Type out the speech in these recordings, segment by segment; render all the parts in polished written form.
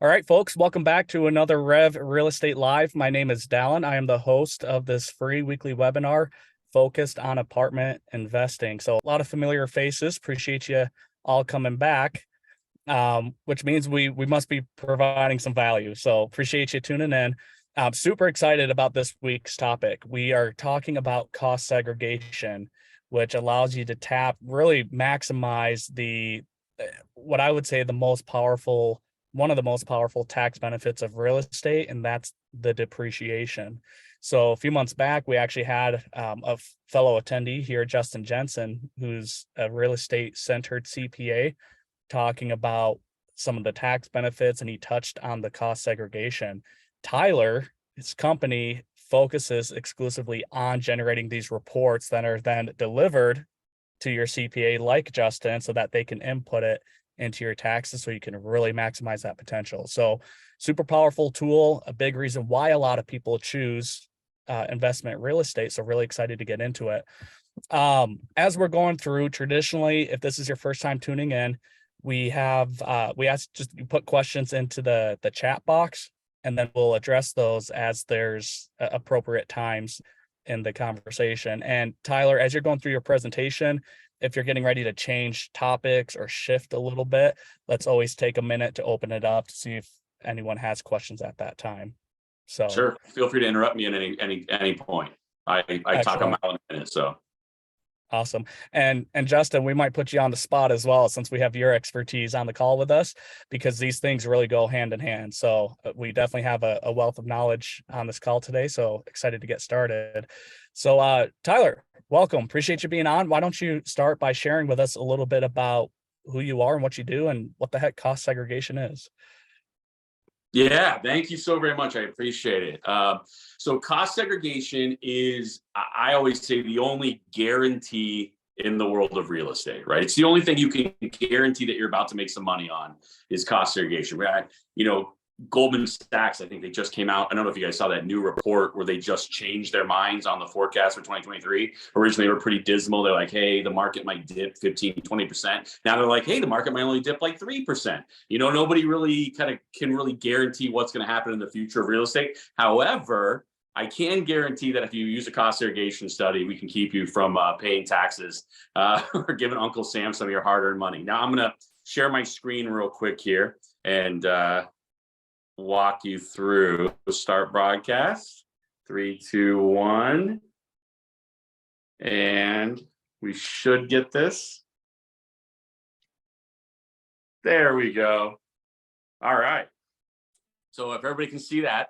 All right, folks, welcome back to another Rev Real Estate Live. My name is Dallin. I am the host of this free weekly webinar focused on apartment investing. So a lot of familiar faces. Appreciate you all coming back, which means we must be providing some value. So appreciate you tuning in. I'm super excited about this week's topic. We are talking about cost segregation, which allows you to really maximize what I would say one of the most powerful tax benefits of real estate, and that's the depreciation. So a few months back, we actually had a fellow attendee here, Justin Jensen, who's a real estate centered CPA, talking about some of the tax benefits, and he touched on the cost segregation. Tyler, his company, focuses exclusively on generating these reports that are then delivered to your CPA like Justin so that they can input it into your taxes so you can really maximize that potential. So super powerful tool, a big reason why a lot of people choose investment real estate. So really excited to get into it. As we're going through, traditionally, if this is your first time tuning in, we ask just you put questions into the chat box, and then we'll address those as there's appropriate times in the conversation. And Tyler, as you're going through your presentation, if you're getting ready to change topics or shift a little bit, let's always take a minute to open it up to see if anyone has questions at that time. So sure, feel free to interrupt me at any point. I talk a mile in a minute, so. Awesome. And Justin, we might put you on the spot as well, since we have your expertise on the call with us, because these things really go hand in hand. So we definitely have a wealth of knowledge on this call today. So excited to get started. So Tyler, welcome. Appreciate you being on. Why don't you start by sharing with us a little bit about who you are and what you do and what the heck cost segregation is? Yeah, thank you so very much. I appreciate it. So cost segregation is, I always say, the only guarantee in the world of real estate, right? It's the only thing you can guarantee that you're about to make some money on is cost segregation. Goldman Sachs, I think they just came out. I don't know if you guys saw that new report where they just changed their minds on the forecast for 2023. Originally, they were pretty dismal. They're like, hey, the market might dip 15, 20%. Now they're like, hey, the market might only dip like 3%. Nobody really can really guarantee what's going to happen in the future of real estate. However, I can guarantee that if you use a cost segregation study, we can keep you from paying taxes or giving Uncle Sam some of your hard-earned money. Now, I'm going to share my screen real quick here and walk you through start broadcast. 3, 2, 1. And we should get this. There we go. All right. So if everybody can see that,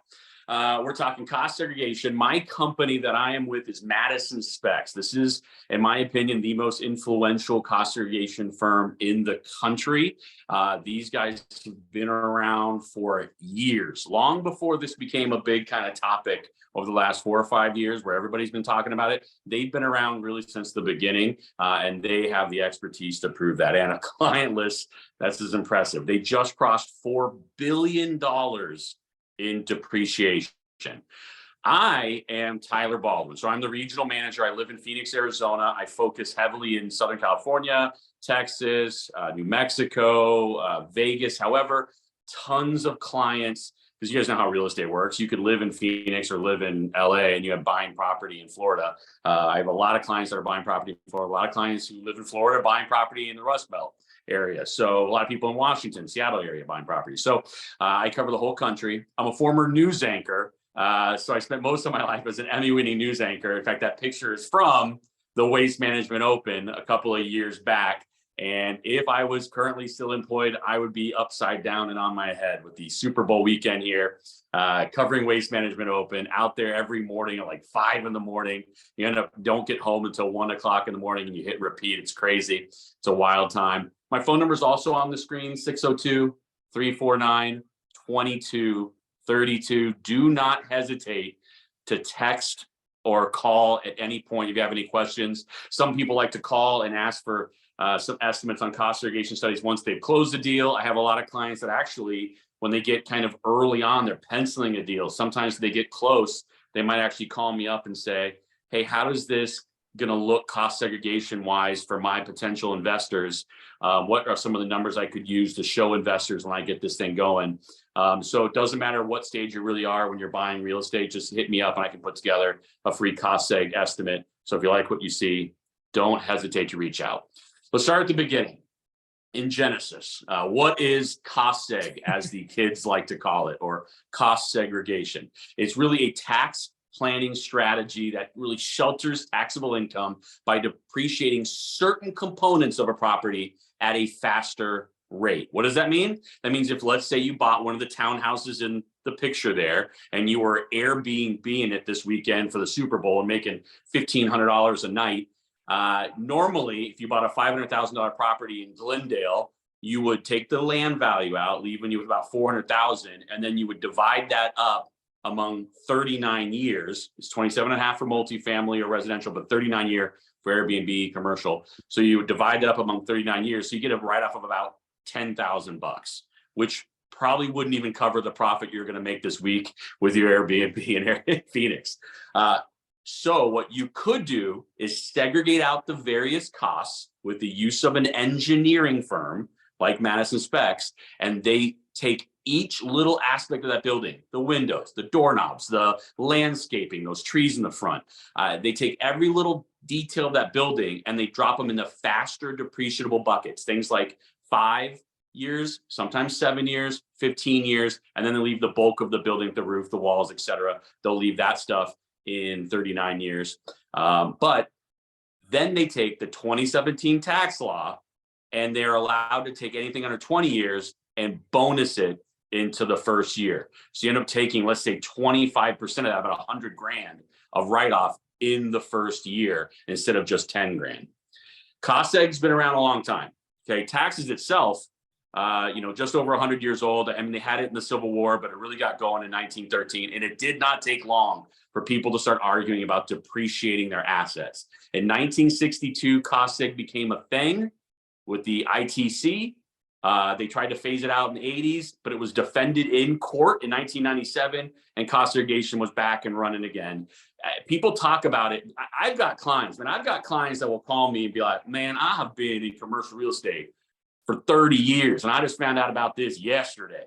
we're talking cost segregation. My company that I am with is Madison Specs. This is, in my opinion, the most influential cost segregation firm in the country. These guys have been around for years, long before this became a big kind of topic over the last 4 or 5 years where everybody's been talking about it. They've been around really since the beginning, and they have the expertise to prove that. And a client list that's as impressive. They just crossed $4 billion in depreciation. I am Tyler Baldwin. So I'm the regional manager. I live in Phoenix, Arizona. I focus heavily in Southern California, Texas, New Mexico, Vegas. However, tons of clients, because you guys know how real estate works. You could live in Phoenix or live in LA and you have buying property in Florida. I have a lot of clients that are buying property in Florida, a lot of clients who live in Florida buying property in the Rust Belt area. So a lot of people in Washington, Seattle area buying property. So I cover the whole country. I'm a former news anchor. So I spent most of my life as an Emmy-winning news anchor. In fact, that picture is from the Waste Management Open a couple of years back. And if I was currently still employed, I would be upside down and on my head with the Super Bowl weekend here, covering Waste Management Open, out there every morning at like 5 in the morning. You don't get home until 1 o'clock in the morning and you hit repeat. It's crazy. It's a wild time. My phone number is also on the screen, 602-349-2232. Do not hesitate to text or call at any point if you have any questions. Some people like to call and ask for some estimates on cost segregation studies once they've closed the deal. I have a lot of clients that actually, when they get kind of early on, they're penciling a deal. Sometimes they get close, they might actually call me up and say, hey, how does this going to look cost segregation wise for my potential investors. What are some of the numbers I could use to show investors when I get this thing going? So it doesn't matter what stage you really are when you're buying real estate, just hit me up and I can put together a free cost seg estimate. So if you like what you see, don't hesitate to reach out. Let's start at the beginning. In Genesis, what is cost seg, as the kids like to call it, or cost segregation? It's really a tax planning strategy that really shelters taxable income by depreciating certain components of a property at a faster rate. What does that mean? That means if, let's say, you bought one of the townhouses in the picture there and you were Airbnb-ing it this weekend for the Super Bowl and making $1,500 a night. Normally, if you bought a $500,000 property in Glendale, you would take the land value out, leaving you with about $400,000, and then you would divide that up among 39 years. It's 27 and a half for multifamily or residential, but 39 year for Airbnb commercial. So you would divide that up among 39 years. So you get a write-off of about $10,000, which probably wouldn't even cover the profit you're going to make this week with your Airbnb in Phoenix. So what you could do is segregate out the various costs with the use of an engineering firm like Madison Specs, and they take each little aspect of that building, the windows, the doorknobs, the landscaping, those trees in the front. They take every little detail of that building and they drop them in the faster depreciable buckets, things like 5 years, sometimes 7 years, 15 years, and then they leave the bulk of the building, the roof, the walls, etc. They'll leave that stuff in 39 years. But then they take the 2017 tax law and they're allowed to take anything under 20 years and bonus it into the first year. So you end up taking, let's say, 25% of that, about 100 grand of write-off in the first year instead of just 10 grand. Cost seg's been around a long time. Okay, taxes itself, just over 100 years old. I mean, they had it in the Civil War, but it really got going in 1913, and it did not take long for people to start arguing about depreciating their assets. In 1962, cost seg became a thing with the ITC. They tried to phase it out in the 80s, but it was defended in court in 1997, and cost segregation was back and running again. People talk about it. I've got clients, man. I've got clients that will call me and be like, man, I have been in commercial real estate for 30 years, and I just found out about this yesterday.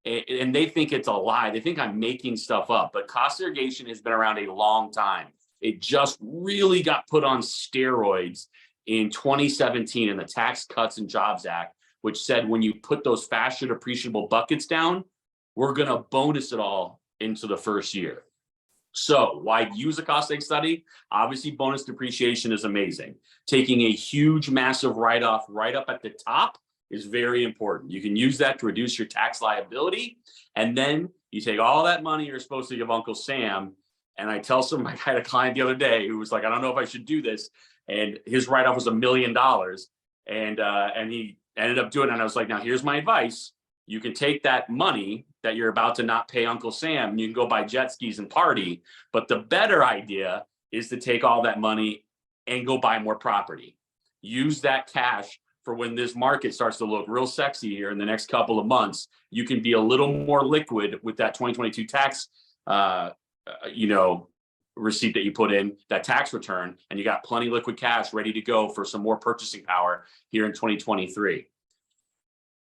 And they think it's a lie. They think I'm making stuff up, but cost segregation has been around a long time. It just really got put on steroids in 2017 in the Tax Cuts and Jobs Act, which said when you put those faster depreciable buckets down, we're going to bonus it all into the first year. So why use a cost seg study? Obviously, bonus depreciation is amazing. Taking a huge, massive write-off right up at the top is very important. You can use that to reduce your tax liability. And then you take all that money you're supposed to give Uncle Sam. And I had a client the other day who was like, I don't know if I should do this. And his write-off was $1 million. And he ended up doing it. And I was like, now here's my advice. You can take that money that you're about to not pay Uncle Sam and you can go buy jet skis and party. But the better idea is to take all that money and go buy more property. Use that cash for when this market starts to look real sexy here in the next couple of months. You can be a little more liquid with that 2022 tax, receipt that you put in, that tax return, and you got plenty liquid cash ready to go for some more purchasing power here in 2023.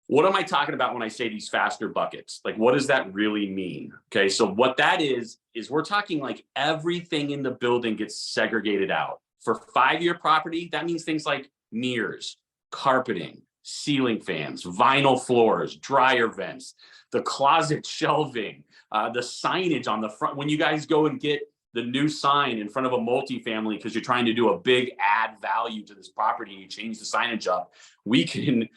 What am I talking about when I say these faster buckets? Like, what does that really mean? Okay, so what that is we're talking like everything in the building gets segregated out. For 5-year property, that means things like mirrors, carpeting, ceiling fans, vinyl floors, dryer vents, the closet shelving, the signage on the front. When you guys go and get the new sign in front of a multifamily because you're trying to do a big add value to this property and you change the signage up, we can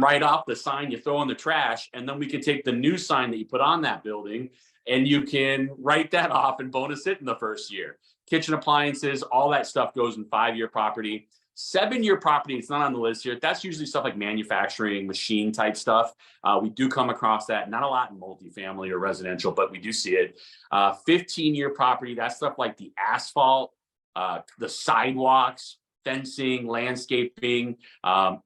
write off the sign you throw in the trash, and then we can take the new sign that you put on that building and you can write that off and bonus it in the first year. Kitchen appliances, all that stuff goes in 5-year property. 7-year property, it's not on the list here. That's usually stuff like manufacturing, machine type stuff. We do come across that, not a lot in multifamily or residential, but we do see it. 15-year property, that's stuff like the asphalt, the sidewalks, fencing, landscaping.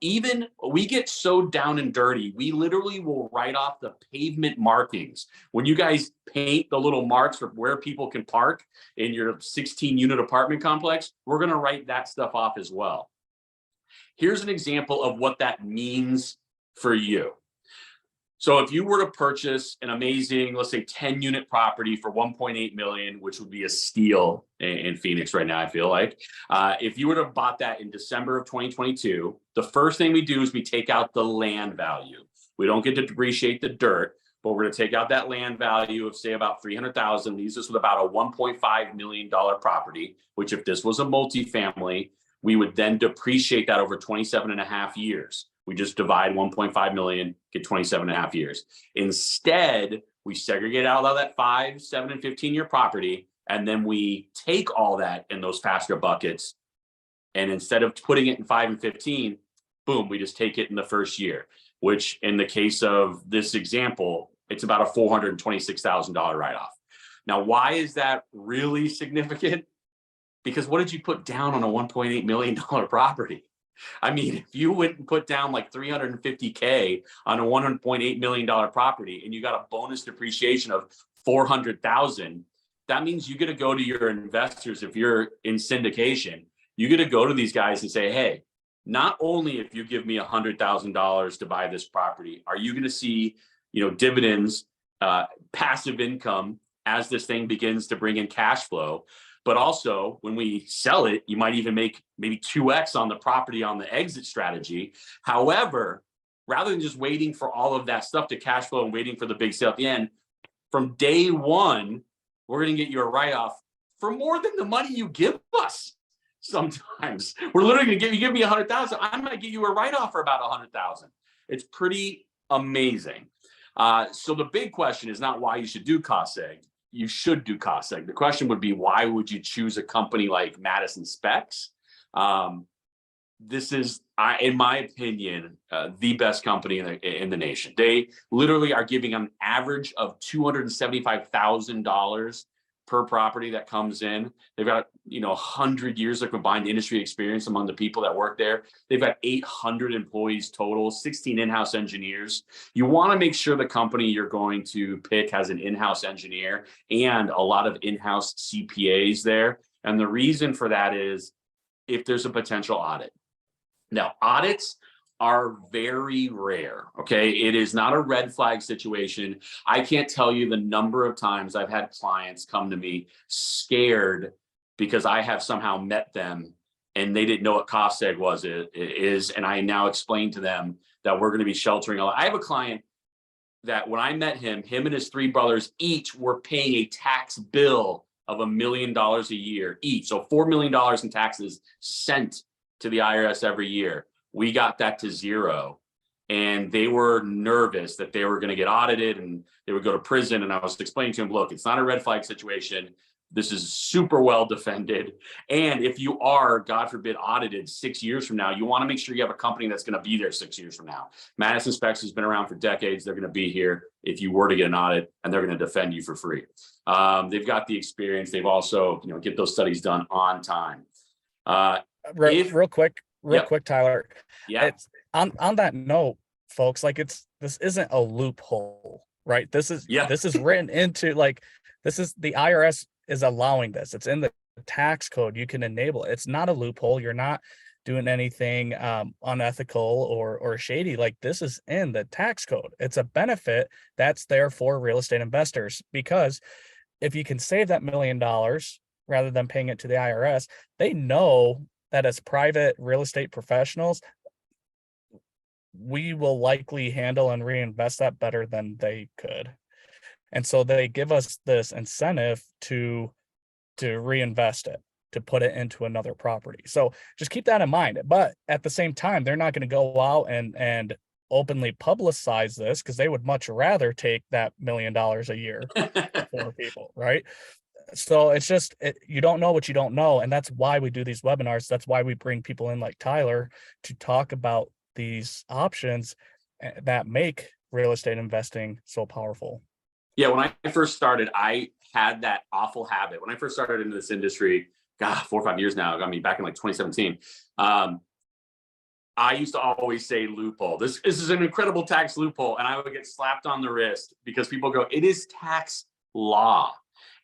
Even we get so down and dirty, we literally will write off the pavement markings. When you guys paint the little marks for where people can park in your 16 unit apartment complex, we're going to write that stuff off as well. Here's an example of what that means for you. So if you were to purchase an amazing, let's say 10 unit property for 1.8 million, which would be a steal in Phoenix right now, I feel like, if you would have bought that in December of 2022, the first thing we do is we take out the land value. We don't get to depreciate the dirt, but we're going to take out that land value of, say, about 300,000, leaves us with about a $1.5 million property, which if this was a multifamily, we would then depreciate that over 27 and a half years. We just divide 1.5 million, get 27 and a half years. Instead, we segregate out all that 5, 7, and 15-year property, and then we take all that in those faster buckets. And instead of putting it in 5 and 15, boom, we just take it in the first year, which in the case of this example, it's about a $426,000 write-off. Now, why is that really significant? Because what did you put down on a $1.8 million property? I mean, if you went and put down like $350K on a $1.8 million property and you got a bonus depreciation of $400,000, that means you get to go to your investors. If you're in syndication, you get to go to these guys and say, hey, not only if you give me $100,000 to buy this property, are you going to see, dividends, passive income as this thing begins to bring in cash flow. But also when we sell it, you might even make maybe 2x on the property on the exit strategy. However, rather than just waiting for all of that stuff to cash flow and waiting for the big sale at the end, from day one, we're going to get you a write-off for more than the money you give us. Sometimes we're literally going to give me 100,000. I'm going to get you a write-off for about 100,000. It's pretty amazing. So the big question is not why you should do cost seg. You should do cost seg. The question would be, why would you choose a company like Madison Specs? This is, in my opinion, the best company in the nation. They literally are giving an average of $275,000 per property that comes in. They've got 100 years of combined industry experience among the people that work there. They've got 800 employees total, 16 in-house engineers. You want to make sure the company you're going to pick has an in-house engineer and a lot of in-house CPAs there. And the reason for that is if there's a potential audit. Now, audits are very rare, okay? It is not a red flag situation. I can't tell you the number of times I've had clients come to me scared because I have somehow met them and they didn't know what cost seg is, and I now explain to them that we're going to be sheltering. I have a client that when I met him and his 3 brothers each were paying a tax bill of $1 million a year each. So $4 million in taxes sent to the IRS every year. We got that to 0, and they were nervous that they were going to get audited and they would go to prison. And I was explaining to him, look, it's not a red flag situation. This is super well defended. And if you are, God forbid, audited 6 years from now, you want to make sure you have a company that's going to be there 6 years from now. Madison Specs has been around for decades. They're going to be here if you were to get an audit, and they're going to defend you for free. They've got the experience. They've also, get those studies done on time. Real quick, Tyler. Yeah. It's on that note, folks, this isn't a loophole, right? This is written into this is the IRS is allowing this. It's in the tax code. You can enable it. It's not a loophole. You're not doing anything unethical or shady. This is in the tax code. It's a benefit that's there for real estate investors, because if you can save that $1 million rather than paying it to the IRS, they know that as private real estate professionals, we will likely handle and reinvest that better than they could. And so they give us this incentive to reinvest it, to put it into another property. So just keep that in mind. But at the same time, they're not going to go out and openly publicize this, because they would much rather take that $1 million a year for people, right? So it's just, you don't know what you don't know. And that's why we do these webinars. That's why we bring people in like Tyler to talk about these options that make real estate investing so powerful. Yeah, when I first started, I had that awful habit. When I first started into this industry, God, 4 or 5 years now. I mean, back in like 2017. I used to always say loophole. This is an incredible tax loophole. And I would get slapped on the wrist because people go, it is tax law.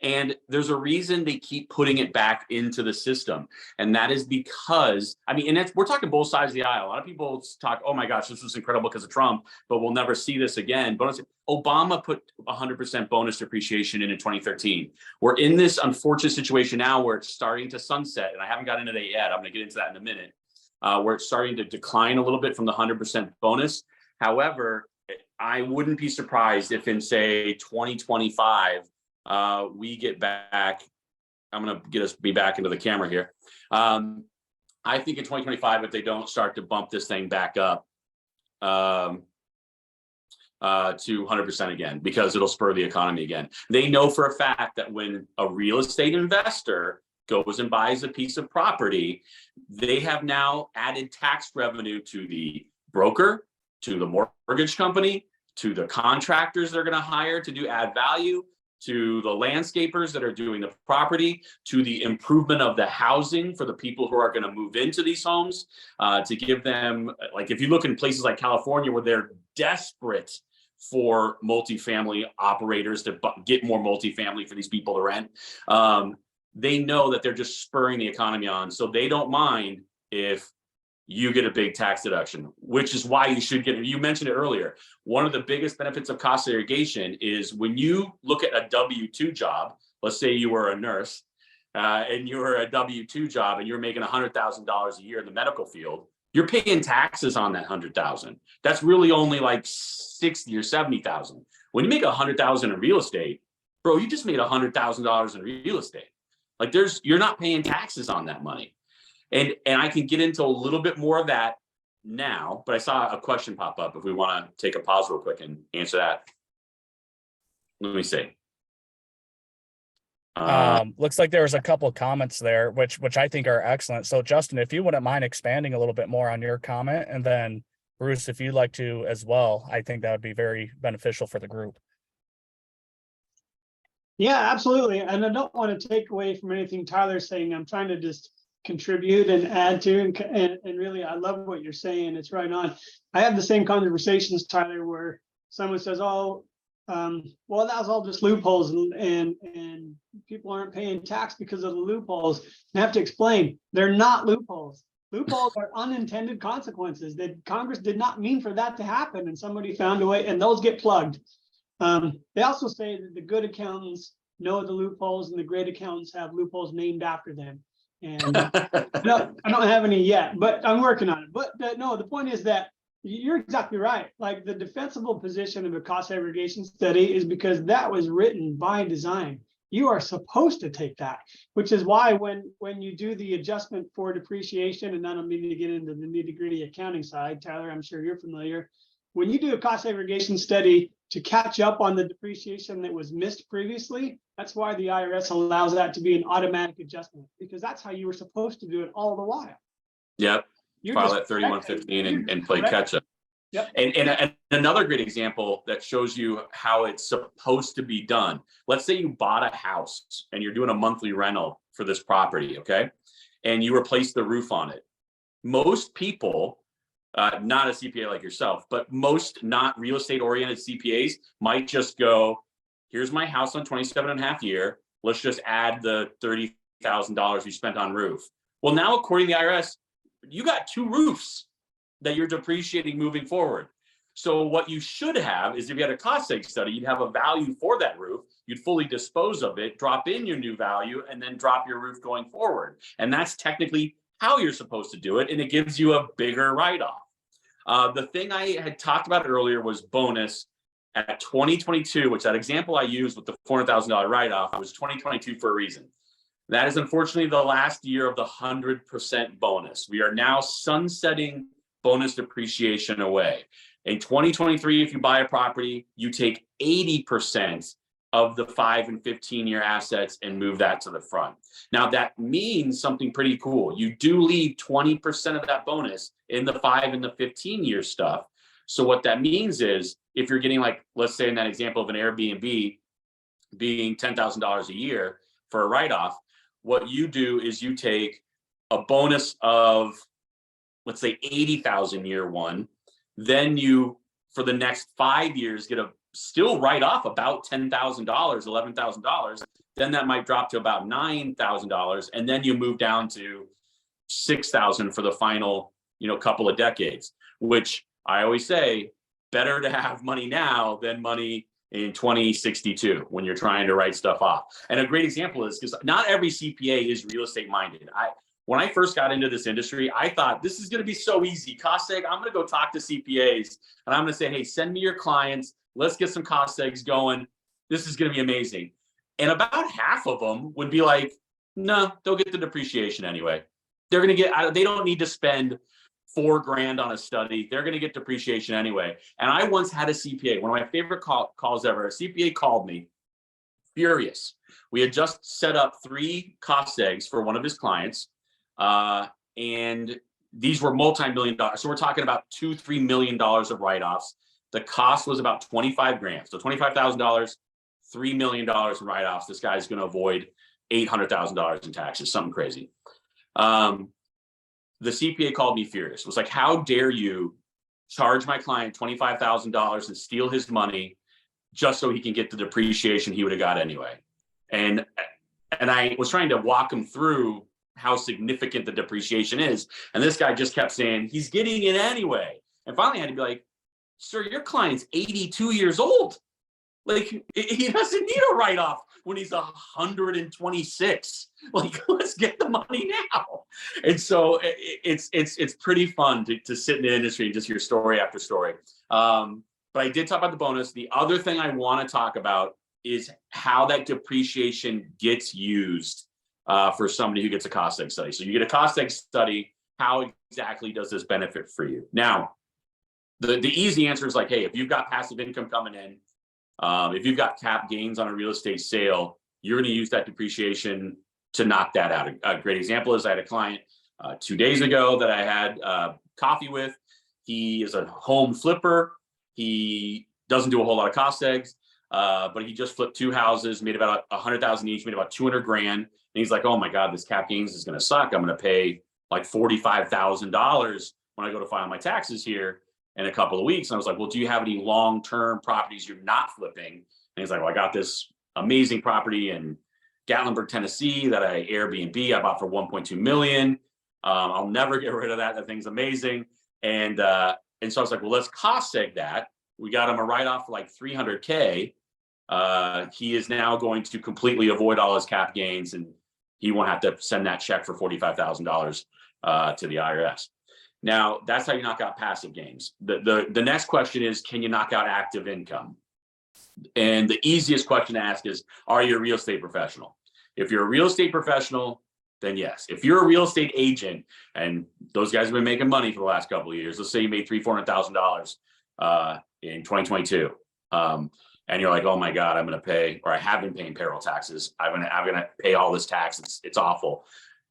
And there's a reason they keep putting it back into the system. And that is because, I mean, and we're talking both sides of the aisle. A lot of people talk, oh my gosh, this was incredible because of Trump, but we'll never see this again. But Obama put 100% bonus depreciation in 2013. We're in this unfortunate situation now where it's starting to sunset. And I haven't got into that yet. I'm going to get into that in a minute. Where it's starting to decline a little bit from the 100% bonus. However, I wouldn't be surprised if in, say, 2025, we get back. I'm going to get us be back into the camera here. I think in 2025, if they don't start to bump this thing back up to 100% again, because it'll spur the economy again. They know for a fact that when a real estate investor goes and buys a piece of property, they have now added tax revenue to the broker, to the mortgage company, to the contractors they're going to hire to do add value, to the landscapers that are doing the property, to the improvement of the housing for the people who are going to move into these homes, to give them, like if you look in places like California where they're desperate for multifamily operators to get more multifamily for these people to rent, they know that they're just spurring the economy on. So they don't mind if you get a big tax deduction, which is why you should get it. You mentioned it earlier. One of the biggest benefits of cost segregation is when you look at a W-2 job, let's say you were a nurse and you were a W-2 job and you're making $100,000 a year in the medical field, you're paying taxes on that 100,000. That's really only like 60 or 70,000. When you make 100,000 in real estate, bro, you just made $100,000 in real estate. Like you're not paying taxes on that money. And I can get into a little bit more of that now, but I saw a question pop up if we want to take a pause real quick and answer that. Let me see. Looks like there was a couple of comments there, which I think are excellent. So Justin, if you wouldn't mind expanding a little bit more on your comment, and then Bruce, if you'd like to as well, I think that would be very beneficial for the group. Yeah, absolutely. And I don't want to take away from anything Tyler's saying. I'm trying to just contribute and add to, and really, I love what you're saying. It's right on. I have the same conversations, Tyler, where someone says, oh, well, that was all just loopholes and people aren't paying tax because of the loopholes. And I have to explain, they're not loopholes. Loopholes are unintended consequences that Congress did not mean for that to happen, and somebody found a way, and those get plugged. They also say that the good accountants know the loopholes and the great accountants have loopholes named after them. And no, I don't have any yet, but I'm working on it. But no, the point is that you're exactly right. Like the defensible position of a cost segregation study is because that was written by design. You are supposed to take that, which is why when you do the adjustment for depreciation, and I don't mean to get into the nitty-gritty accounting side, Tyler, I'm sure you're familiar. When you do a cost segregation study to catch up on the depreciation that was missed previously, that's why the IRS allows that to be an automatic adjustment, because that's how you were supposed to do it all the while. Yep. You're file at 3115 and play catch up. Yep. And another great example that shows you how it's supposed to be done. Let's say you bought a house and you're doing a monthly rental for this property, okay? And you replace the roof on it. Most people, not a CPA like yourself, but most not real estate oriented CPAs might just go, here's my house on 27.5 year. Let's just add the $30,000 you spent on roof. Well, now, according to the IRS, you got 2 roofs that you're depreciating moving forward. So what you should have is, if you had a cost seg study, you'd have a value for that roof. You'd fully dispose of it, drop in your new value, and then drop your roof going forward. And that's technically how you're supposed to do it. And it gives you a bigger write-off. The thing I had talked about earlier was bonus at 2022, which that example I used with the $400,000 write-off was 2022 for a reason. That is unfortunately the last year of the 100% bonus. We are now sunsetting bonus depreciation away. In 2023, if you buy a property, you take 80% of the 5 and 15-year assets and move that to the front. Now that means something pretty cool. You do leave 20% of that bonus in the 5 and the 15-year stuff. So what that means is, if you're getting, like, let's say in that example of an Airbnb being $10,000 a year for a write-off, what you do is you take a bonus of, let's say 80,000 year one, then you, for the next 5 years, get a still write off about $10,000, $11,000. Then that might drop to about $9,000. And then you move down to 6,000 for the final, couple of decades, which I always say, better to have money now than money in 2062 when you're trying to write stuff off. And a great example is because not every CPA is real estate minded. When I first got into this industry, I thought this is going to be so easy. Cost seg, I'm going to go talk to CPAs and I'm going to say, hey, send me your clients. Let's get some cost segs going. This is going to be amazing. And about half of them would be like, no, they'll get the depreciation anyway. They're going to get, they don't need to spend $4,000 on a study. They're going to get depreciation anyway. And I once had a CPA, one of my favorite calls ever. A CPA called me furious. We had just set up 3 cost segs for one of his clients. And these were multi-million dollars. So we're talking about $2-3 million of write-offs. The cost was about $25,000. So $25,000, $3 million in write-offs. This guy's going to avoid $800,000 in taxes, something crazy. The CPA called me furious. It was like, how dare you charge my client $25,000 and steal his money just so he can get the depreciation he would have got anyway. And I was trying to walk him through how significant the depreciation is. And this guy just kept saying, he's getting it anyway. And finally I had to be like, sir, your client's 82 years old. Like, he doesn't need a write-off when he's 126. Like, let's get the money now. And so it's pretty fun to sit in the industry and just hear story after story. But I did talk about the bonus. The other thing I want to talk about is how that depreciation gets used for somebody who gets a cost seg study. So you get a cost seg study. How exactly does this benefit for you? Now, the easy answer is like, hey, if you've got passive income coming in, if you've got cap gains on a real estate sale, you're going to use that depreciation to knock that out. A great example is I had a client 2 days ago that I had coffee with. He is a home flipper. He doesn't do a whole lot of cost segs, but he just flipped 2 houses, made about 100,000 each, made about 200 grand. And he's like, oh my God, this cap gains is going to suck. I'm going to pay like $45,000 when I go to file my taxes here in a couple of weeks. And I was like, well, do you have any long-term properties you're not flipping? And he's like, well, I got this amazing property in Gatlinburg, Tennessee that I Airbnb. I bought for 1.2 million. I'll never get rid of that. That thing's amazing. And so I was like, well, let's cost seg that. We got him a write-off for like 300K. He is now going to completely avoid all his cap gains, and he won't have to send that check for $45,000 to the IRS. Now, that's how you knock out passive gains. The next question is, can you knock out active income? And the easiest question to ask is, are you a real estate professional? If you're a real estate professional, then yes. If you're a real estate agent, and those guys have been making money for the last couple of years, let's say you made $300,000-$400,000 in 2022, and you're like, oh my God, I'm going to pay, or I have been paying payroll taxes. I'm going to pay all this tax. It's awful.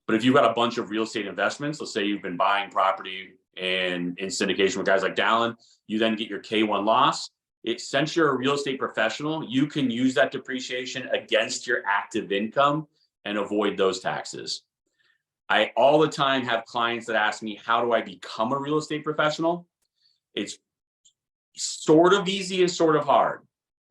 But if you've got a bunch of real estate investments, let's say you've been buying property in syndication with guys like Dallin, you then get your K1 loss. Since you're a real estate professional, you can use that depreciation against your active income and avoid those taxes. I all the time have clients that ask me, how do I become a real estate professional? It's sort of easy and sort of hard.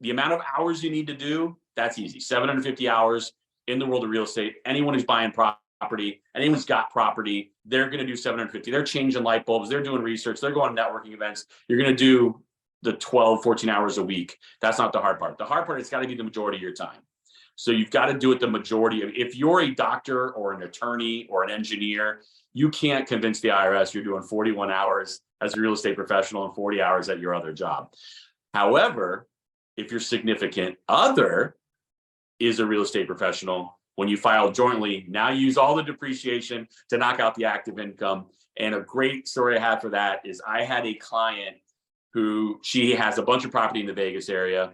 The amount of hours you need to do, that's easy. 750 hours in the world of real estate. Anyone who's buying property, anyone's got property, they're going to do 750. They're changing light bulbs. They're doing research. They're going to networking events. You're going to do the 12, 14 hours a week. That's not the hard part. The hard part, it's got to be the majority of your time. So you've got to do it the majority of, if you're a doctor or an attorney or an engineer, you can't convince the IRS you're doing 41 hours as a real estate professional and 40 hours at your other job. However, if your significant other is a real estate professional, when you file jointly, now you use all the depreciation to knock out the active income. And a great story I had for that is I had a client who, she has a bunch of property in the Vegas area.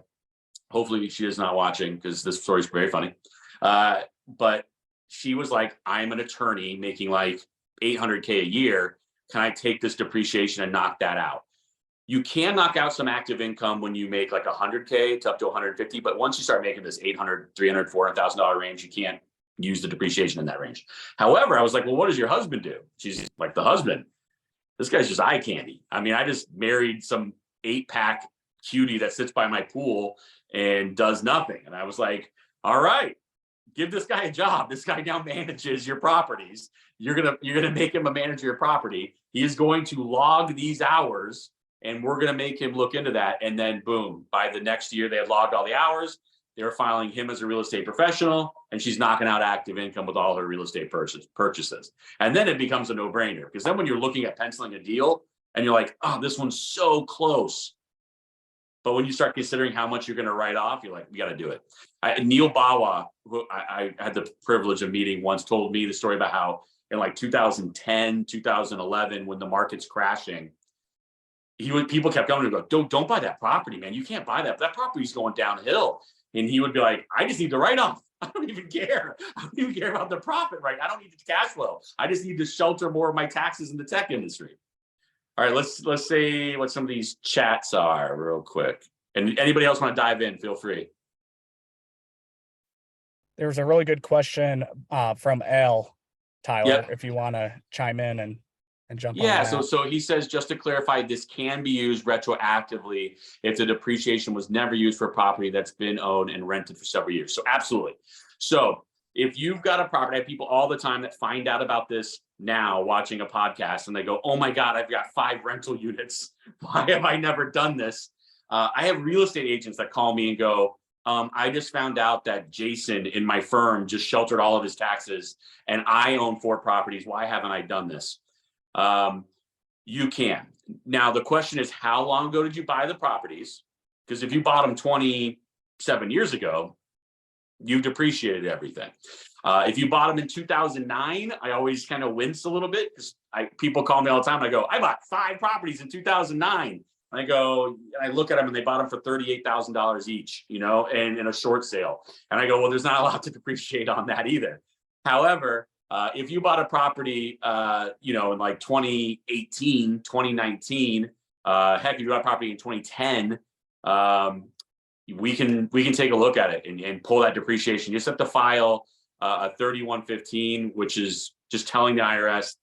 Hopefully she is not watching because this story is very funny. But she was like, I'm an attorney making like $800K a year. Can I take this depreciation and knock that out? You can knock out some active income when you make like 100K to up to 150. But once you start making this $800, $300, $400,000 range, you can't use the depreciation in that range. However, I was like, well, what does your husband do? She's like, the husband, this guy's just eye candy. I mean, I just married some 8-pack cutie that sits by my pool and does nothing. And I was like, all right, give this guy a job. This guy now manages your properties. You're gonna make him a manager of your property. He is going to log these hours, and we're gonna make him look into that. And then boom, by the next year, they had logged all the hours. They were filing him as a real estate professional, and she's knocking out active income with all her real estate purchases. And then it becomes a no-brainer, because then when you're looking at penciling a deal and you're like, oh, this one's so close. But when you start considering how much you're going to write off, you're like, we got to do it. Neil Bawa, who I had the privilege of meeting once, told me the story about how in like 2010, 2011, when the market's crashing, people kept coming and go, don't buy that property, man. You can't buy that. That property's going downhill. And he would be like, I just need the write-off. I don't even care. I don't even care about the profit, right? I don't need the cash flow. I just need to shelter more of my taxes in the tech industry. All right, let's see what some of these chats are real quick. And anybody else want to dive in, feel free. There's a really good question from Al, Tyler, Yeah. if you want to chime in and jump on Yeah, that. so he says, just to clarify, this can be used retroactively if the depreciation was never used for a property that's been owned and rented for several years. So absolutely. So if you've got a property, I have people all the time that find out about this now watching a podcast and they go, oh my God, I've got 5 rental units. Why have I never done this? I have real estate agents that call me and go, I just found out that Jason in my firm just sheltered all of his taxes and I own 4 properties. Why haven't I done this? You can. Now, the question is, how long ago did you buy the properties? Because if you bought them 27 years ago, you've depreciated everything. If you bought them in 2009, I always kind of wince a little bit because people call me all the time. I go, I bought 5 properties in 2009. I go, and I look at them and they bought them for $38,000 each, and in a short sale. And I go, well, there's not a lot to depreciate on that either. However, if you bought a property, in like 2018, 2019, heck, if you bought a property in 2010, we can take a look at it and pull that depreciation. You just have to file a 3115, which is just telling the IRS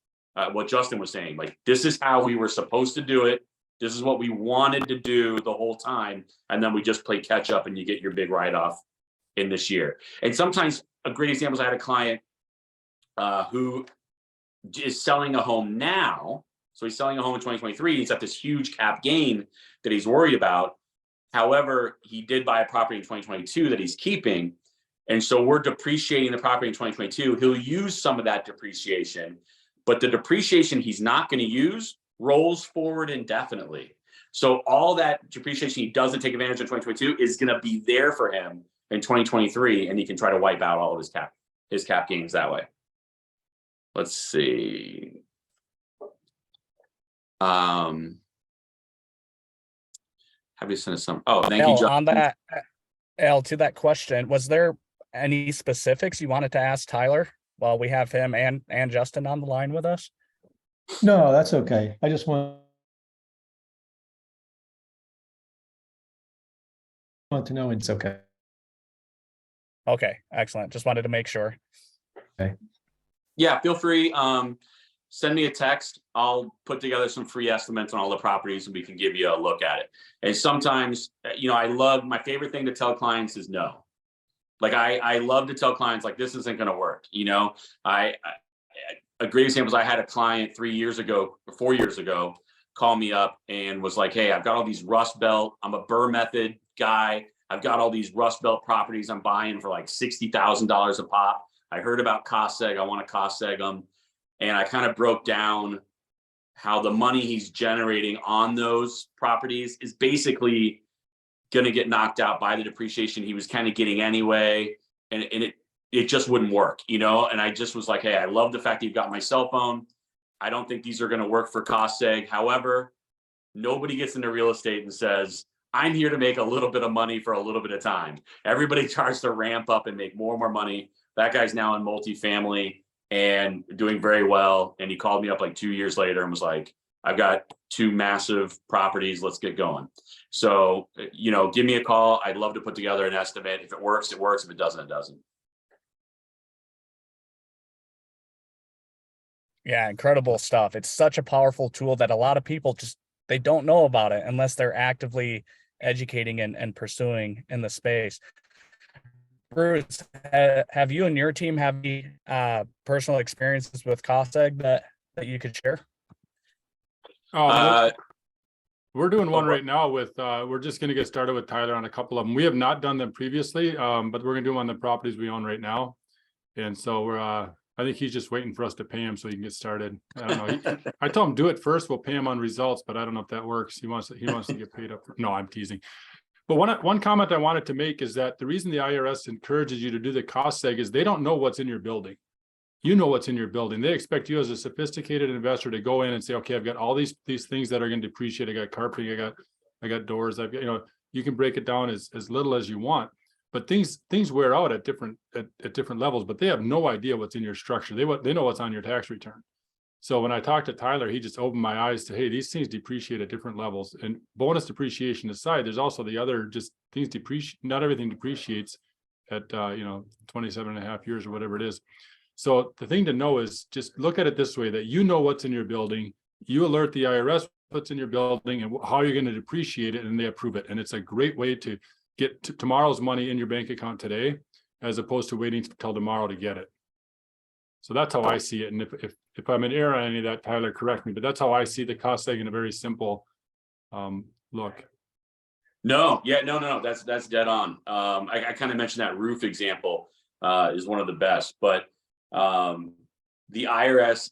what Justin was saying. Like, this is how we were supposed to do it. This is what we wanted to do the whole time. And then we just play catch up and you get your big write-off in this year. And sometimes a great example is I had a client who is selling a home now. So he's selling a home in 2023. He's got this huge cap gain that he's worried about. However, he did buy a property in 2022 that he's keeping. And so we're depreciating the property in 2022. He'll use some of that depreciation, but the depreciation he's not going to use rolls forward indefinitely. So all that depreciation he doesn't take advantage of in 2022 is going to be there for him in 2023, and he can try to wipe out all of his cap gains that way. Let's see. Have you sent us some? Oh, thank you, Justin. On that, Al, to that question, was there any specifics you wanted to ask Tyler while we have him and Justin on the line with us? No, that's okay. I just want to know it's okay. Okay, excellent. Just wanted to make sure. Okay. Yeah, feel free. Send me a text. I'll put together some free estimates on all the properties and we can give you a look at it. And sometimes, my favorite thing to tell clients is no. Like I love to tell clients like, this isn't going to work. A great example is I had a client 4 years ago call me up and was like, hey, I've got all these Rust Belt. I'm a Burr method guy. I've got all these Rust Belt properties I'm buying for like $60,000 a pop. I heard about Cost Seg. I want to Cost Seg them. And I kind of broke down how the money he's generating on those properties is basically going to get knocked out by the depreciation he was kind of getting anyway. And it just wouldn't work, And I just was like, hey, I love the fact that you've got my cell phone. I don't think these are going to work for Cost Seg. However, nobody gets into real estate and says, I'm here to make a little bit of money for a little bit of time. Everybody tries to ramp up and make more and more money. That guy's now in multifamily and doing very well. And he called me up like 2 years later and was like, I've got 2 massive properties. Let's get going. So, give me a call. I'd love to put together an estimate. If it works, it works. If it doesn't, it doesn't. Yeah, incredible stuff. It's such a powerful tool that a lot of people just they don't know about it unless they're actively educating and pursuing in the space. Bruce, have you and your team have any personal experiences with cost seg that you could share? We're doing one Oh, right now with, we're just gonna get started with Tyler on a couple of them. We have not done them previously, but we're gonna do them on the properties we own right now. And so we're, I think he's just waiting for us to pay him so he can get started. I don't know. I told him do it first, we'll pay him on results, but I don't know if that works. He wants to get paid up. No, I'm teasing. But one comment I wanted to make is that the reason the IRS encourages you to do the cost seg is they don't know what's in your building. You know what's in your building. They expect you as a sophisticated investor to go in and say, okay, I've got all these things that are going to depreciate. I got carpeting, I got doors. I've got, you can break it down as little as you want, but things wear out at different levels, but they have no idea what's in your structure. They know what's on your tax return. So when I talked to Tyler, he just opened my eyes to, hey, these things depreciate at different levels. And bonus depreciation aside, there's also the other just things depreciate. Not everything depreciates at 27 and a half years or whatever it is. So the thing to know is just look at it this way, that you know what's in your building, you alert the IRS what's in your building and how you're going to depreciate it, and they approve it. And it's a great way to get tomorrow's money in your bank account today, as opposed to waiting till tomorrow to get it. So that's how I see it. And if I'm in error on any of that, Tyler, correct me, but that's how I see the cost seg in a very simple look. No, that's dead on. I kind of mentioned that roof example is one of the best, but the IRS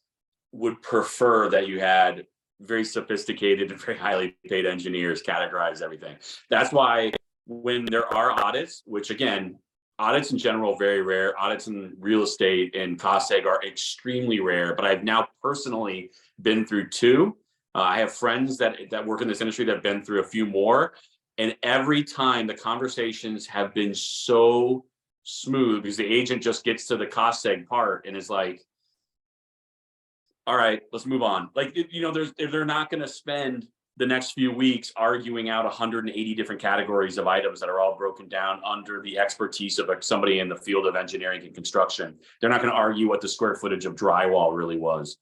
would prefer that you had very sophisticated and very highly paid engineers categorize everything. That's why when there are audits, which again, audits in general, very rare. Audits in real estate and cost seg are extremely rare, but I've now personally been through two. I have friends that work in this industry that have been through a few more. And every time the conversations have been so smooth because the agent just gets to the cost seg part and is like, all right, let's move on. Like, they're not going to spend the next few weeks arguing out 180 different categories of items that are all broken down under the expertise of somebody in the field of engineering and construction. They're not going to argue what the square footage of drywall really was,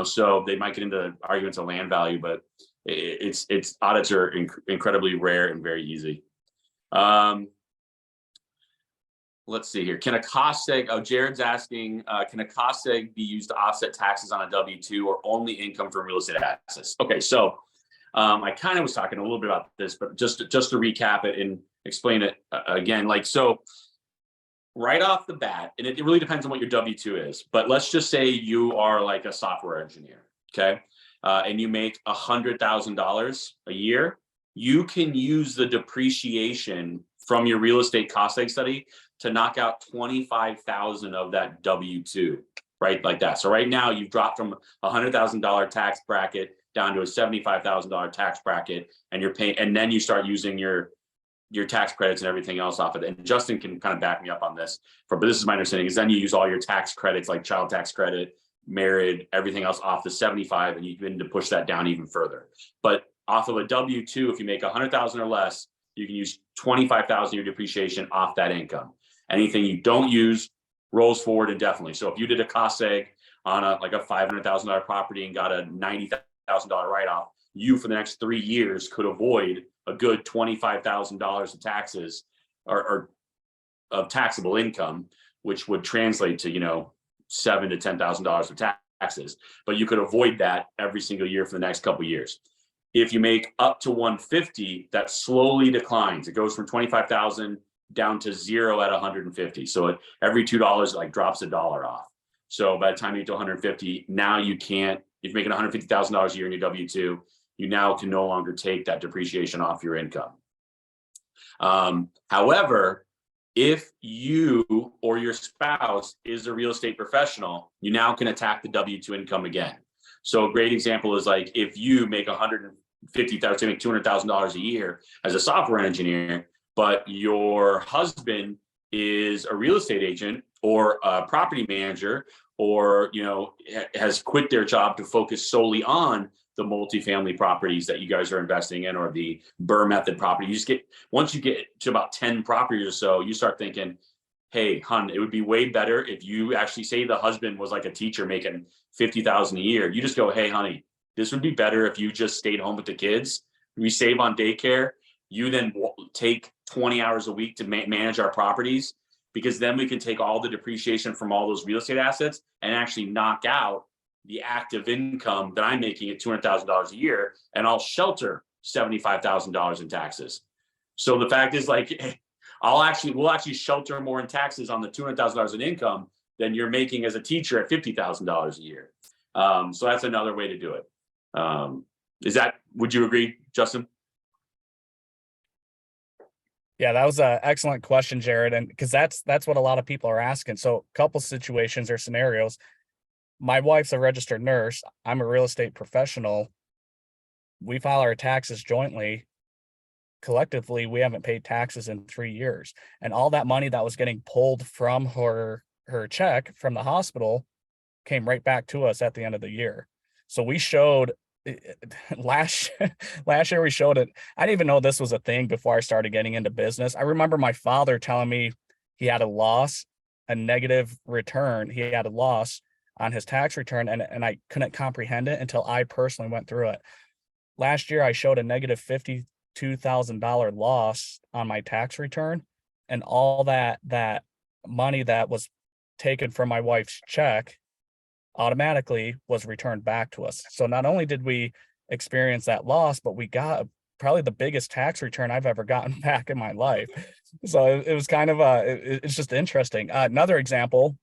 so they might get into arguments of land value, but it's audits are incredibly rare and very easy. Let's see here. Can a cost seg, Jared's asking, can a cost seg be used to offset taxes on a W-2 or only income from real estate assets? Okay, so I kind of was talking a little bit about this, but just to recap it and explain it again, so right off the bat, and it really depends on what your W-2 is, but let's just say you are like a software engineer, okay? And you make $100,000 a year, you can use the depreciation from your real estate cost seg study to knock out 25,000 of that W-2, right? Like that. So right now you've dropped from $100,000 tax bracket down to a $75,000 tax bracket, and you're paying, and then you start using your tax credits and everything else off of it. And Justin can kind of back me up on this, but this is my understanding, is then you use all your tax credits like child tax credit, married, everything else off the 75, and you begin to push that down even further. But off of a W-2, if you make 100,000 or less, you can use 25,000 of your depreciation off that income. Anything you don't use rolls forward indefinitely. So if you did a cost seg on a $500,000 property and got a $90,000 write-off, you for the next 3 years could avoid a good $25,000 of taxes or of taxable income, which would translate to $7,000 to $10,000 of taxes. But you could avoid that every single year for the next couple of years. If you make up to 150, that slowly declines. It goes from 25,000 down to zero at 150. So every $2 drops $1 off. So by the time you get to 150, now you can't, if you're making $150,000 a year in your W-2, you now can no longer take that depreciation off your income. However, if you or your spouse is a real estate professional, you now can attack the W-2 income again. So a great example is if you make $150,000, make $200,000 a year as a software engineer, but your husband is a real estate agent or a property manager, or has quit their job to focus solely on the multifamily properties that you guys are investing in, or the BRRRR method property. Once you get to about 10 properties or so, you start thinking, hey, hun, it would be way better if you actually say the husband was like a teacher making 50,000 a year. You just go, hey, honey, this would be better if you just stayed home with the kids. We save on daycare. You then take 20 hours a week to manage our properties, because then we can take all the depreciation from all those real estate assets and actually knock out the active income that I'm making at $200,000 a year, and I'll shelter $75,000 in taxes. So the fact is, like, we'll actually shelter more in taxes on the $200,000 in income than you're making as a teacher at $50,000 a year. So that's another way to do it. Would you agree, Justin? Yeah, that was an excellent question, Jared. And because that's what a lot of people are asking. So a couple situations or scenarios. My wife's a registered nurse. I'm a real estate professional. We file our taxes jointly. Collectively, we haven't paid taxes in 3 years. And all that money that was getting pulled from her check from the hospital came right back to us at the end of the year. So we showed last year we showed it. I didn't even know this was a thing before I started getting into business. I remember my father telling me he had a negative return. He had a loss on his tax return, and I couldn't comprehend it until I personally went through it. Last year I showed a negative $52,000 loss on my tax return, and all that money that was taken from my wife's check automatically was returned back to us. So not only did we experience that loss, but we got probably the biggest tax return I've ever gotten back in my life. So it was kind of it's just interesting. Another example,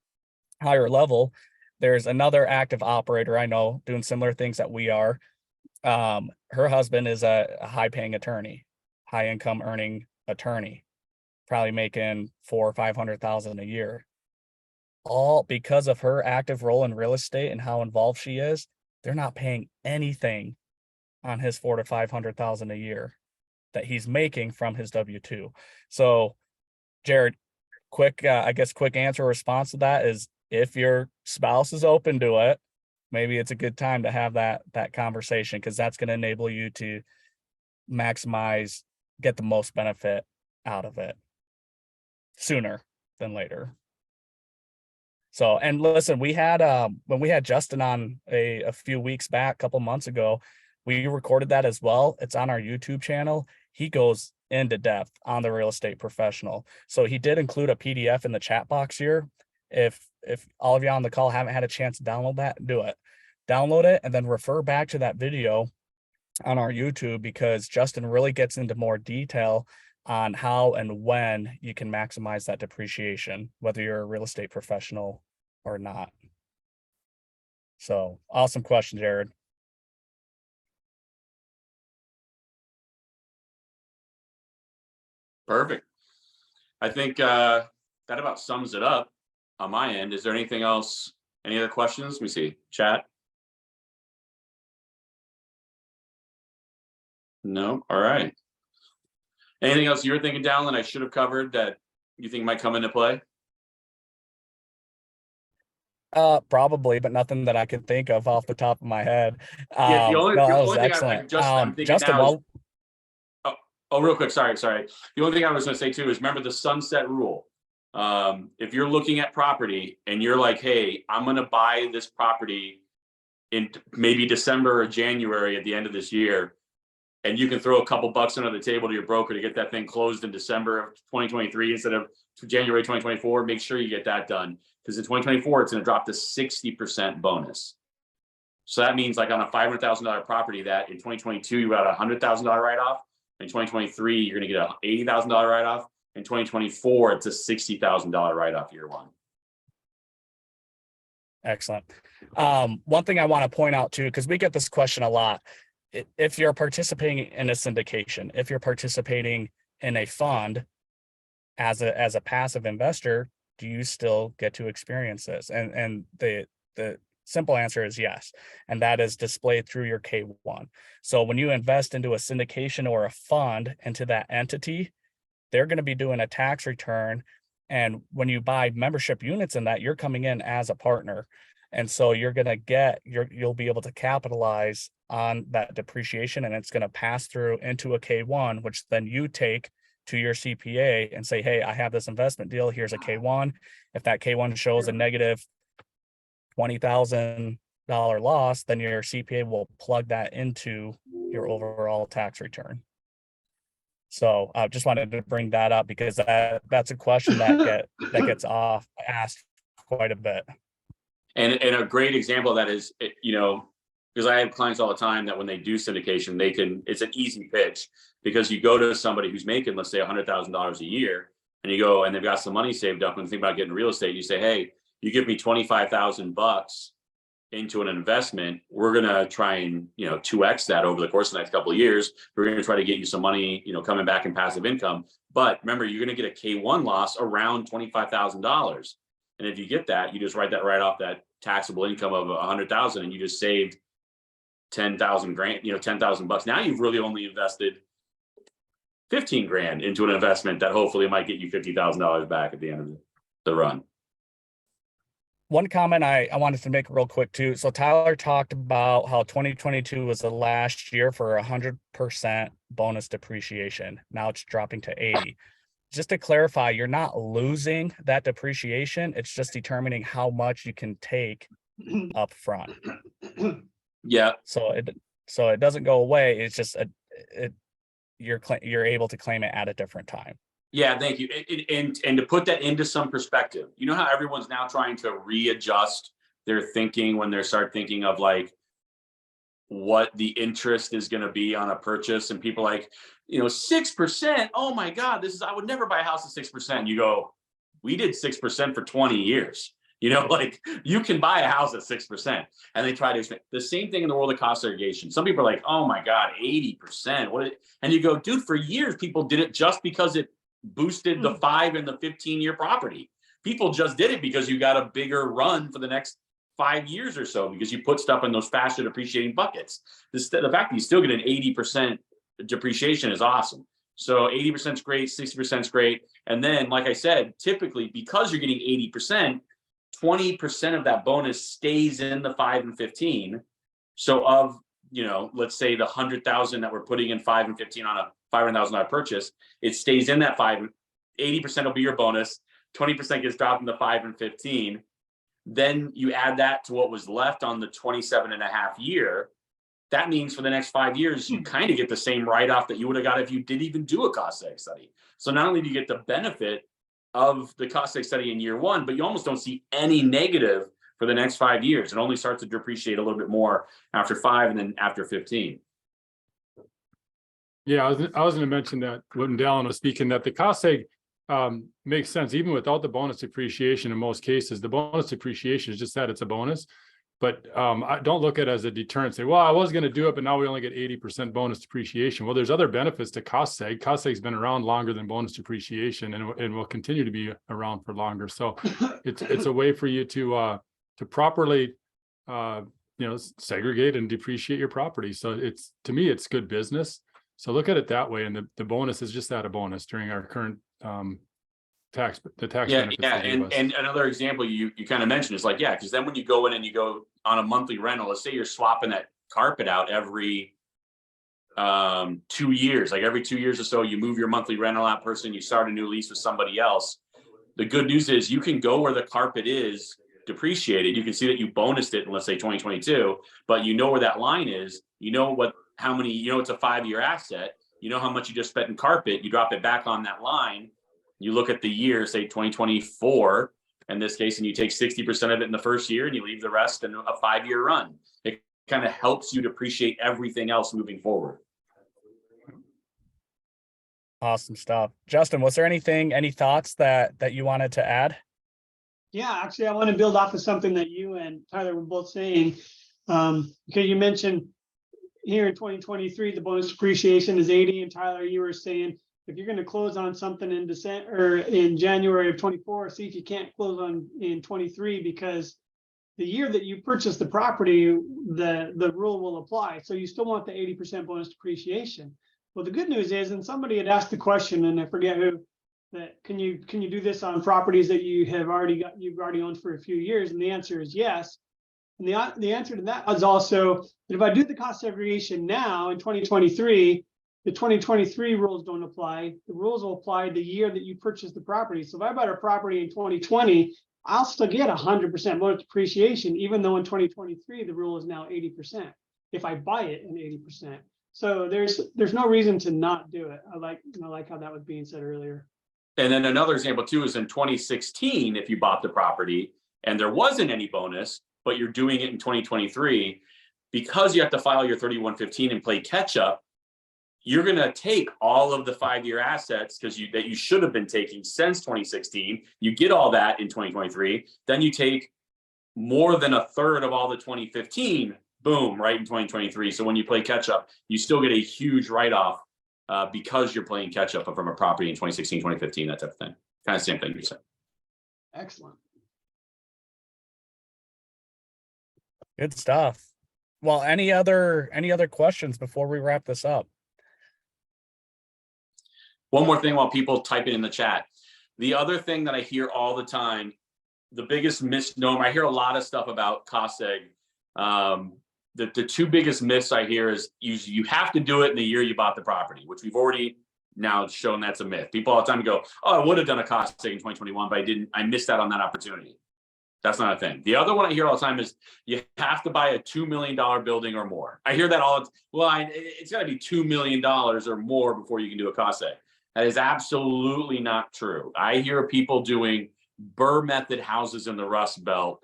higher level, there's another active operator I know doing similar things that we are. Her husband is a high paying attorney, high income earning attorney, probably making $400,000 or $500,000 a year. All because of her active role in real estate and how involved she is. They're not paying anything on his $400,000 to $500,000 a year that he's making from his W-2. So, Jared, quick answer or response to that is, if your spouse is open to it, maybe it's a good time to have that conversation, because that's going to enable you to get the most benefit out of it sooner than later. So, and listen, we had when we had Justin on a few weeks back, a couple months ago, we recorded that as well. It's on our YouTube channel. He goes into depth on the real estate professional. So he did include a PDF in the chat box here. If all of you on the call haven't had a chance to download that, do it. Download it and then refer back to that video on our YouTube, because Justin really gets into more detail on how and when you can maximize that depreciation, whether you're a real estate professional or not. So awesome question, Jared. Perfect. I think that about sums it up on my end. Is there anything else? Any other questions? Let me see. Chat. No. All right. Anything else you were thinking, Dallin, I should have covered that you think might come into play? Probably, but nothing that I can think of off the top of my head. Yeah, the only that was thing excellent. I'm thinking Justin, now is, real quick, sorry. The only thing I was going to say too is, remember the sunset rule. If you're looking at property and you're like, hey, I'm going to buy this property in maybe December or January at the end of this year, and you can throw a couple bucks under the table to your broker to get that thing closed in December of 2023 instead of January 2024, make sure you get that done. Because in 2024, it's going to drop to 60% bonus. So that means, like, on a $500,000 property that in 2022, you got a $100,000 write-off. In 2023, you're going to get a $80,000 write-off. In 2024, it's a $60,000 write-off year one. Excellent. One thing I want to point out too, because we get this question a lot. If you're participating in a syndication, if you're participating in a fund as a passive investor, do you still get to experience this? And the simple answer is yes. And that is displayed through your K-1. So when you invest into a syndication or a fund into that entity, they're going to be doing a tax return. And when you buy membership units in that, you're coming in as a partner. And so you're going to you'll be able to capitalize on that depreciation, and it's going to pass through into a K-1, which then you take to your CPA and say, hey, I have this investment deal. Here's a K1. If that K1 shows a negative $20,000 loss, then your CPA will plug that into your overall tax return. So I just wanted to bring that up because that's a question that gets asked quite a bit. And a great example of that is, you know, because I have clients all the time that when they do syndication, it's an easy pitch because you go to somebody who's making, let's say $100,000 a year, and you go, and they've got some money saved up and think about getting real estate. You say, hey, you give me $25,000 into an investment, we're going to try and, you know, 2X that over the course of the next couple of years. We're going to try to get you some money, you know, coming back in passive income. But remember, you're going to get a K1 loss around $25,000. And if you get that, you just write that right off that taxable income of 100,000 and you just saved 10,000 grand, you know, 10,000 bucks. Now you've really only invested 15 grand into an investment that hopefully might get you $50,000 back at the end of the run. One comment I wanted to make real quick too. So Tyler talked about how 2022 was the last year for 100% bonus depreciation. Now it's dropping to 80. Just to clarify, you're not losing that depreciation. It's just determining how much you can take up front. Yeah. So it doesn't go away. It's just you're able to claim it at a different time. Yeah, thank you. And to put that into some perspective, you know how everyone's now trying to readjust their thinking when they start thinking of like what the interest is going to be on a purchase, and people like, you know, 6%. Oh my God, I would never buy a house at 6%. You go, we did 6% for 20 years. You know, like you can buy a house at 6%, and they try to explain the same thing in the world of cost segregation. Some people are like, oh my God, 80%. And you go, dude, for years, people did it just because it boosted the 5 and the 15-year property. People just did it because you got a bigger run for the next 5 years or so because you put stuff in those faster depreciating buckets. The fact that you still get an 80% depreciation is awesome. So 80% is great, 60% is great. And then, like I said, typically because you're getting 80%, 20% of that bonus stays in the 5 and 15. So of, you know, let's say the 100,000 that we're putting in 5 and 15 on a $500,000 purchase, it stays in that 5. 80% will be your bonus. 20% gets dropped in the 5 and 15. Then you add that to what was left on the 27 and a half year. That means for the next 5 years, you kind of get the same write-off that you would have got if you didn't even do a cost seg study. So not only do you get the benefit of the cost seg study in year 1, but you almost don't see any negative for the next 5 years. It only starts to depreciate a little bit more after 5 and then after 15. Yeah, I was going to mention that when Dallin was speaking, that the cost seg makes sense even without the bonus depreciation. In most cases, the bonus depreciation is just that it's a bonus. But I don't look at it as a deterrent. Say, well, I was going to do it, but now we only get 80% bonus depreciation. Well, there's other benefits to cost seg. Cost seg's been around longer than bonus depreciation, and will continue to be around for longer. So it's a way for you to properly segregate and depreciate your property. So to me, it's good business. So look at it that way. And the bonus is just that, a bonus during our current tax benefits. Yeah. And another example you kind of mentioned is like, yeah, because then when you go in and you go on a monthly rental, let's say you're swapping that carpet out every 2 years, like every 2 years or so, you move your monthly rental out person, you start a new lease with somebody else. The good news is you can go where the carpet is depreciated. You can see that you bonused it in, let's say 2022, but you know where that line is. You know how many, it's a 5-year asset. You know how much you just spent in carpet. You drop it back on that line. You look at the year, say 2024 in this case, and you take 60% of it in the first year and you leave the rest in a 5-year run. It kind of helps you depreciate everything else moving forward. Awesome stuff. Justin, was there any thoughts that you wanted to add? Yeah, actually, I want to build off of something that you and Tyler were both saying. Because you mentioned here in 2023, the bonus depreciation is 80, and Tyler, you were saying if you're going to close on something in December or in January of 24, see if you can't close on in 23 because the year that you purchase the property, the rule will apply. So you still want the 80% bonus depreciation. Well, the good news is, and somebody had asked the question, and I forget who, that can you do this on properties that you've already owned for a few years? And the answer is yes. And the answer to that is also that if I do the cost segregation now in 2023, The 2023 rules don't apply. The rules will apply the year that you purchase the property. So if I bought a property in 2020, I'll still get 100% bonus depreciation, even though in 2023, the rule is now 80%, if I buy it in 80%. So there's no reason to not do it. I like how that was being said earlier. And then another example too is in 2016, if you bought the property and there wasn't any bonus, but you're doing it in 2023, because you have to file your 3115 and play catch up, you're going to take all of the 5-year assets that you should have been taking since 2016. You get all that in 2023. Then you take more than a third of all the 2015, boom, right in 2023. So when you play catch up, you still get a huge write-off because you're playing catch up from a property in 2016, 2015, that type of thing. Kind of same thing you said. Excellent. Good stuff. Well, any other questions before we wrap this up? One more thing while people type it in the chat. The other thing that I hear all the time, the biggest misnomer, I hear a lot of stuff about cost seg. The two biggest myths I hear is you have to do it in the year you bought the property, which we've already now shown that's a myth. People all the time go, oh, I would have done a cost seg in 2021, but I missed out on that opportunity. That's not a thing. The other one I hear all the time is you have to buy a $2 million building or more. I hear that all. It's got to be $2 million or more before you can do a cost seg. That is absolutely not true. I hear people doing Burr method houses in the Rust Belt,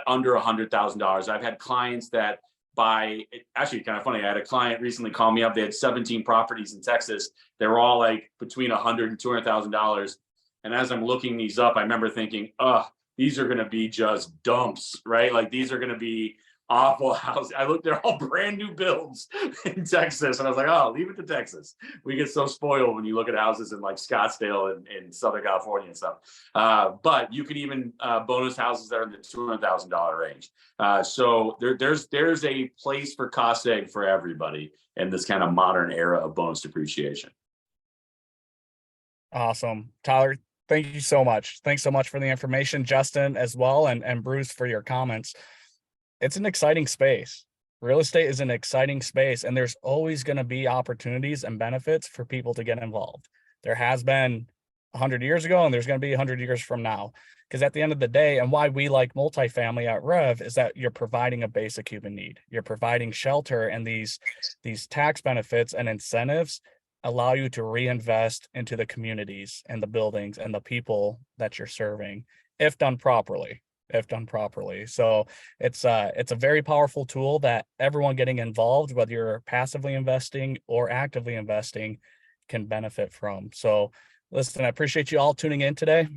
under $100,000. I've had clients that actually kind of funny. I had a client recently call me up. They had 17 properties in Texas. They were all like between $100,000 and $200,000. And as I'm looking these up, I remember thinking, these are going to be just dumps, right? Like these are going to be awful houses. They're all brand new builds in Texas. And I was like, oh, leave it to Texas. We get so spoiled when you look at houses in like Scottsdale and in Southern California and stuff. But you can even bonus houses that are in the $200,000 range. So there's a place for cost seg for everybody in this kind of modern era of bonus depreciation. Awesome. Tyler, thank you so much. Thanks so much for the information, Justin, as well, and Bruce for your comments. It's an exciting space. Real estate is an exciting space, and there's always going to be opportunities and benefits for people to get involved. There has been 100 years ago, and there's going to be 100 years from now. Because at the end of the day, and why we like multifamily at Rev, is that you're providing a basic human need. You're providing shelter, and these tax benefits and incentives allow you to reinvest into the communities and the buildings and the people that you're serving, if done properly. So it's a very powerful tool that everyone getting involved, whether you're passively investing or actively investing, can benefit from. So listen, I appreciate you all tuning in today,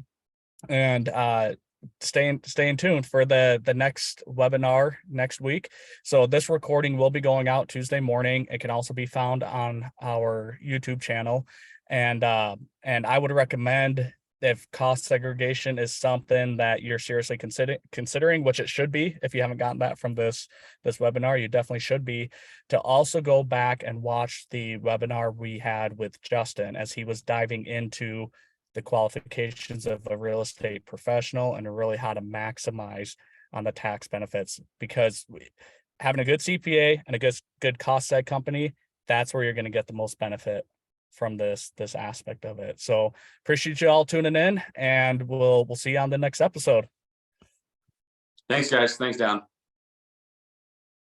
and staying tuned for the next webinar next week. So this recording will be going out Tuesday morning. It can also be found on our YouTube channel. And I would recommend, if cost segregation is something that you're seriously considering, which it should be, if you haven't gotten that from this webinar, you definitely should be, to also go back and watch the webinar we had with Justin as he was diving into the qualifications of a real estate professional and really how to maximize on the tax benefits. Because having a good CPA and a good cost seg company, that's where you're going to get the most benefit from this aspect of it. So appreciate you all tuning in, and we'll see you on the next episode. Thanks, guys. Thanks, Dan.